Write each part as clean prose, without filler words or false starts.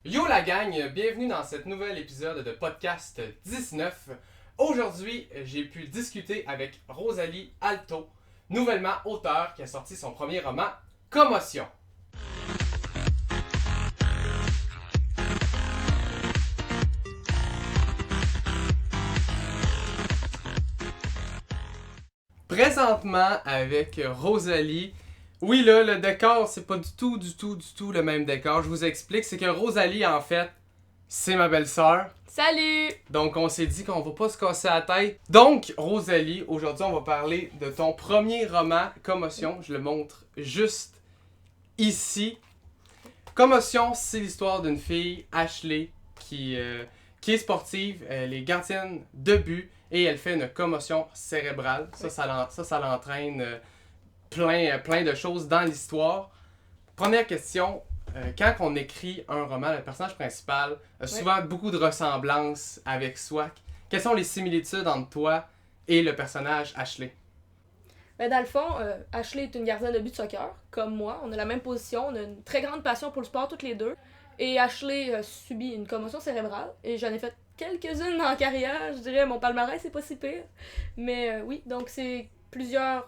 Yo la gang, bienvenue dans cet nouvel épisode de podcast 19. Aujourd'hui, j'ai pu discuter avec Rosalie Alto, nouvellement auteure qui a sorti son premier roman, Commotion. Présentement avec Rosalie. Oui là, le décor, c'est pas du tout le même décor. Je vous explique, c'est que Rosalie, en fait, c'est ma belle-sœur. Salut! Donc, on s'est dit qu'on va pas se casser la tête. Donc, Rosalie, aujourd'hui, on va parler de ton premier roman, Commotion. Je le montre juste ici. Commotion, c'est l'histoire d'une fille, Ashley, qui est sportive. Elle est gardienne de but et elle fait une commotion cérébrale. Ça l'entraîne plein de choses dans l'histoire. Première question. Quand on écrit un roman, le personnage principal a souvent beaucoup de ressemblances avec soi. Quelles sont les similitudes entre toi et le personnage Ashley? Ben dans le fond, Ashley est une gardienne de but de soccer, comme moi. On a la même position, on a une très grande passion pour le sport toutes les deux. Et Ashley subit une commotion cérébrale. Et j'en ai fait quelques-unes en carrière, je dirais. Mon palmarès, c'est pas si pire. Mais oui, donc c'est plusieurs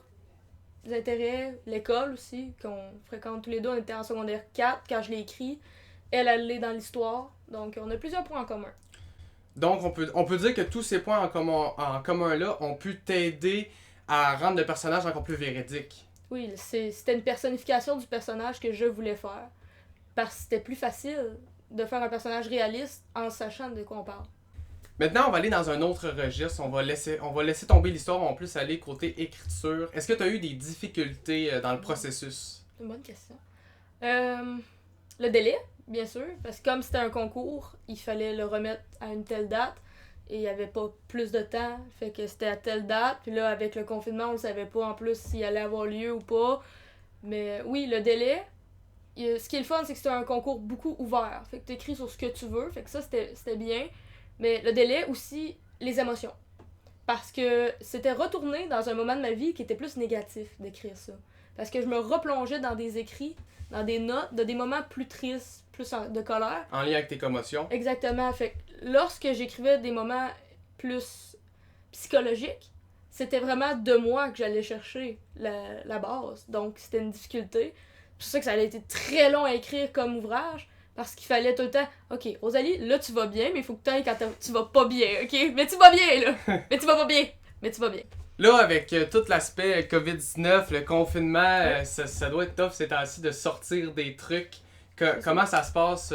intérêts. L'école aussi, qu'on fréquente tous les deux. On était en secondaire 4 quand je l'ai écrit. Elle l'est dans l'histoire. Donc on a plusieurs points en commun. Donc, on peut dire que tous ces points en commun là ont pu t'aider à rendre le personnage encore plus véridique. Oui, c'était une personnification du personnage que je voulais faire. Parce que c'était plus facile de faire un personnage réaliste en sachant de quoi on parle. Maintenant, on va aller dans un autre registre. On va laisser tomber l'histoire. On va plus aller côté écriture. Est-ce que tu as eu des difficultés dans le processus? C'est une bonne question. Le délai, bien sûr. Parce que comme c'était un concours, il fallait le remettre à une telle date. Et il n'y avait pas plus de temps. Fait que c'était à telle date. Puis là, avec le confinement, on ne savait pas en plus s'il allait avoir lieu ou pas. Mais oui, le délai. Ce qui est le fun, c'est que c'était un concours beaucoup ouvert. Fait que tu écris sur ce que tu veux. Fait que ça, c'était bien. Mais le délai aussi, les émotions. Parce que c'était retourné dans un moment de ma vie qui était plus négatif d'écrire ça. Parce que je me replongeais dans des écrits, dans des notes, de des moments plus tristes, de colère. En lien avec tes commotions. Exactement. Fait que lorsque j'écrivais des moments plus psychologiques, c'était vraiment de moi que j'allais chercher la base. Donc c'était une difficulté. C'est pour ça que ça a été très long à écrire comme ouvrage. Parce qu'il fallait tout le temps, ok, Rosalie, là tu vas bien, mais il faut que tu ailles quand tu vas pas bien, ok? Mais tu vas bien, là! Mais tu vas pas bien! Mais tu vas bien. Là, avec tout l'aspect COVID-19, le confinement, ça doit être tough ces temps-ci de sortir des trucs. Comment ça se passe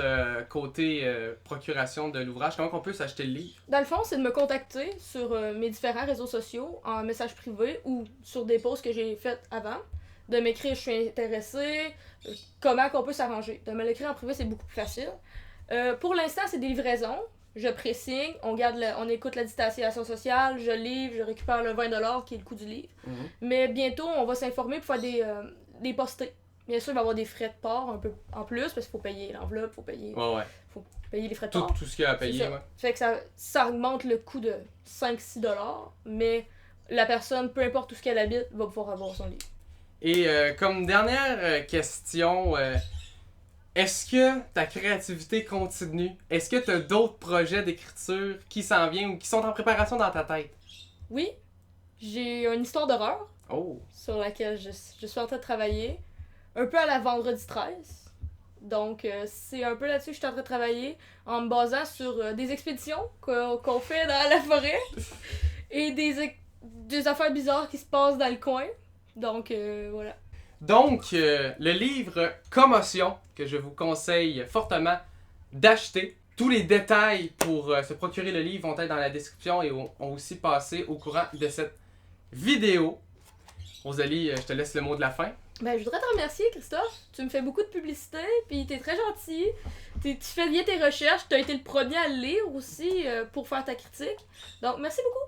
côté procuration de l'ouvrage? Comment on peut s'acheter le livre? Dans le fond, c'est de me contacter sur mes différents réseaux sociaux, en message privé ou sur des posts que j'ai faites avant. De m'écrire, je suis intéressée, comment qu'on peut s'arranger. De me l'écrire en privé, c'est beaucoup plus facile. Pour l'instant, c'est des livraisons. Je présigne, on écoute la distanciation sociale, je livre, je récupère le 20$ qui est le coût du livre. Mm-hmm. Mais bientôt, on va s'informer pour faire des postés. Bien sûr, il va y avoir des frais de port un peu en plus, parce qu'il faut payer l'enveloppe, faut payer les frais de port. Tout ce qu'il y a à payer, ouais. Fait que ça augmente le coût de 5-6$, mais la personne, peu importe où ce qu'elle habite, va pouvoir avoir son livre. Et comme dernière question, est-ce que ta créativité continue? Est-ce que tu as d'autres projets d'écriture qui s'en viennent ou qui sont en préparation dans ta tête? Oui, j'ai une histoire d'horreur sur laquelle je suis en train de travailler. Un peu à la Vendredi 13. Donc, c'est un peu là-dessus que je suis en train de travailler en me basant sur des expéditions qu'on fait dans la forêt et des affaires bizarres qui se passent dans le coin. Donc, voilà. Donc, le livre Commotion, que je vous conseille fortement d'acheter. Tous les détails pour se procurer le livre vont être dans la description et ont aussi passé au courant de cette vidéo. Rosalie, je te laisse le mot de la fin. Ben, je voudrais te remercier, Christophe. Tu me fais beaucoup de publicité, puis t'es très gentil. Tu fais bien tes recherches, t'as été le premier à le lire aussi pour faire ta critique. Donc, merci beaucoup.